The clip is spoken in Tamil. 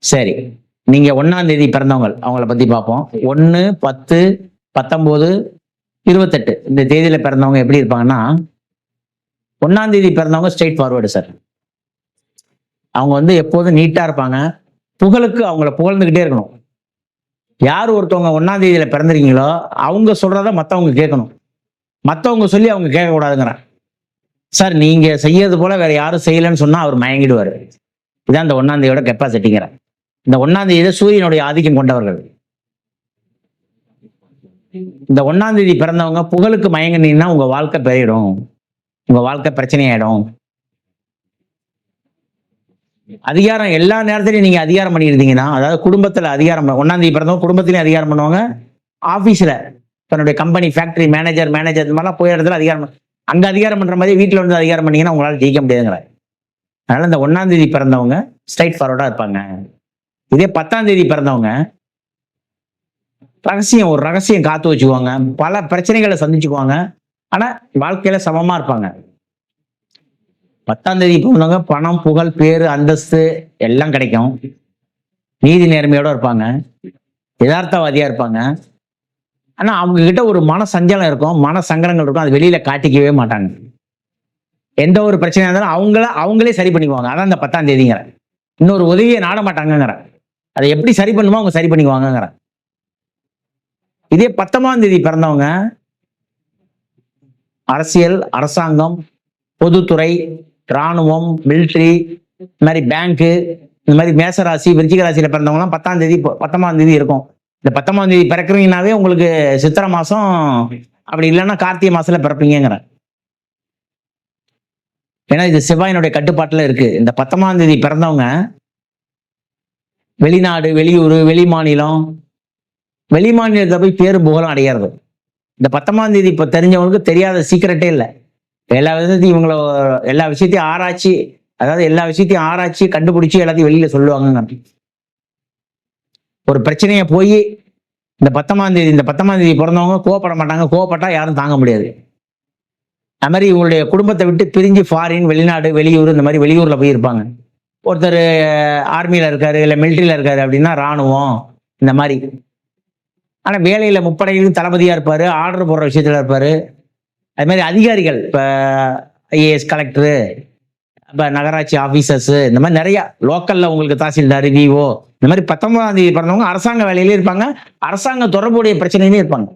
சரி. நீங்க 1ஆம் தேதி பிறந்தவங்க. அவங்கள பத்தி பார்ப்போம். 1, 10, 19, 28 இந்த தேதியில பிறந்தவங்க எப்படி இருப்பாங்கன்னா, 1ஆம் தேதி பிறந்தவங்க ஸ்ட்ரெய்ட் ஃபார்வர்டு சார். அவங்க எப்போதும் நீட்டா இருப்பாங்க. புகழுக்கு அவங்கள புகழ்ந்துகிட்டே இருக்கணும். யார் ஒருத்தவங்க 1ஆம் தேதியில பிறந்திருக்கீங்களோ, அவங்க சொல்றத மத்தவங்க கேட்கணும். மத்தவங்க சொல்லி அவங்க கேட்கக்கூடாதுங்கிறேன். சார் நீங்க செய்யறது போல வேற யாரும் செய்யலன்னு சொன்னா அவர் மயங்கிடுவாரு. இதான் இந்த 1ஆம் தேதியோட கெப்பாசிட்டிங்கிறேன். இந்த 1ஆம் தேதியில சூரியனுடைய ஆதிக்கம் கொண்டவர்கள். இந்த 1ஆம் தேதி பிறந்தவங்க புகழுக்கு மயங்கினீங்கன்னா உங்க வாழ்க்கை பெயரிடும். உங்க வாழ்க்கை பிரச்சனையாயிடும். அதிகாரம் எல்லா நேரத்திலையும் நீங்க அதிகாரம் பண்ணியிருந்தீங்கன்னா, அதாவது குடும்பத்துல அதிகாரம் 1ஆம் தேதி பிறந்தவங்க குடும்பத்திலயும் அதிகாரம் பண்ணுவாங்க. ஆபீஸ்ல தன்னுடைய கம்பெனி, ஃபேக்டரி மேனேஜர் இந்த மாதிரிலாம் போய் இடத்துல அதிகாரம் அங்க அதிகாரம் பண்ற மாதிரி வீட்டுல அதிகாரம் பண்ணீங்கன்னா உங்களால ஜெயிக்க முடியாதுங்கிற. அதனால இந்த 1ஆம் தேதி பிறந்தவங்க ஸ்ட்ரைட் ஃபார்வர்டா இருப்பாங்க. இதே 10ஆம் தேதி பிறந்தவங்க ஒரு ரகசியம் காத்து வச்சுக்குவாங்க. பல பிரச்சனைகளை சந்திச்சுக்குவாங்க. ஆனா வாழ்க்கையில சமமா இருப்பாங்க. 10ஆம் தேதி பிறந்தவங்க பணம், புகழ், பேரு, அந்தஸ்து எல்லாம் கிடைக்கும். நீதி நேர்மையோட இருப்பாங்க. யதார்த்தவாதியா இருப்பாங்க. ஆனா அவங்க கிட்ட ஒரு மன சஞ்சலம் இருக்கும், மன சங்கடங்கள் இருக்கும். அது வெளியில காட்டிக்கவே மாட்டாங்க. எந்த ஒரு பிரச்சனையா இருந்தாலும் அவங்களே சரி பண்ணிக்குவாங்க. அதான் இந்த 10ஆம் தேதிங்கிற. இன்னொரு உதவியை நாட மாட்டாங்கிற. அதை எப்படி சரி பண்ணுமோ அவங்க சரி பண்ணிக்குவாங்கிற. இதே 19ஆம் தேதி பிறந்தவங்க அரசியல், அரசாங்கம், பொதுத்துறை, இராணுவம், மிலிட்டரி, இந்த மாதிரி பேங்கு, இந்த மாதிரி மேசராசி, விருச்சிக ராசியில பிறந்தவங்கலாம் 19ஆம் தேதி இருக்கும். இந்த 19ஆம் தேதி பிறக்கிறீங்கன்னாவே உங்களுக்கு சித்திரை மாசம், அப்படி இல்லைன்னா கார்த்திகை மாசத்துல பிறப்பீங்கிற. ஏன்னா இது செவ்வாயினுடைய கட்டுப்பாட்டுல இருக்கு. இந்த 19ஆம் தேதி பிறந்தவங்க வெளிநாடு, வெளியூர், வெளி மாநிலத்தை போய் பேரு புகழும் அடையாது. இந்த 19ஆம் தேதி இப்ப தெரிஞ்சவங்களுக்கு தெரியாத சீக்கிரட்டே இல்லை. எல்லா விஷயத்தையும் ஆராய்ச்சி கண்டுபிடிச்சு எல்லாத்தையும் வெளியில சொல்லுவாங்க. ஒரு பிரச்சனையை போய் இந்த 19ஆம் தேதி பிறந்தவங்க கோவப்பட மாட்டாங்க. கோவப்பட்டா யாரும் தாங்க முடியாது. அது மாதிரி இவங்களுடைய குடும்பத்தை விட்டு பிரிஞ்சு ஃபாரின், வெளிநாடு, வெளியூர், இந்த மாதிரி வெளியூர்ல போய் இருப்பாங்க. ஒருத்தர் ஆர்மியில இருக்காரு, இல்ல மிலிட்டரியில இருக்காரு அப்படின்னா ராணுவம் இந்த மாதிரி. ஆனா வேலையில முப்படைகளுக்கு தளபதியா இருப்பாரு, ஆர்டர் போடுற விஷயத்துல இருப்பாரு. அது மாதிரி அதிகாரிகள், இப்ப ஐஏஎஸ், கலெக்டரு, இப்ப நகராட்சி ஆபீசர்ஸ், இந்த மாதிரி நிறைய லோக்கல்ல உங்களுக்கு தாசில்தார், விஓ, இந்த மாதிரி 19ஆம் தேதி பிறந்தவங்க அரசாங்க வேலையிலே இருப்பாங்க. அரசாங்க தொடர்புடைய பிரச்சனையிலே இருப்பாங்க.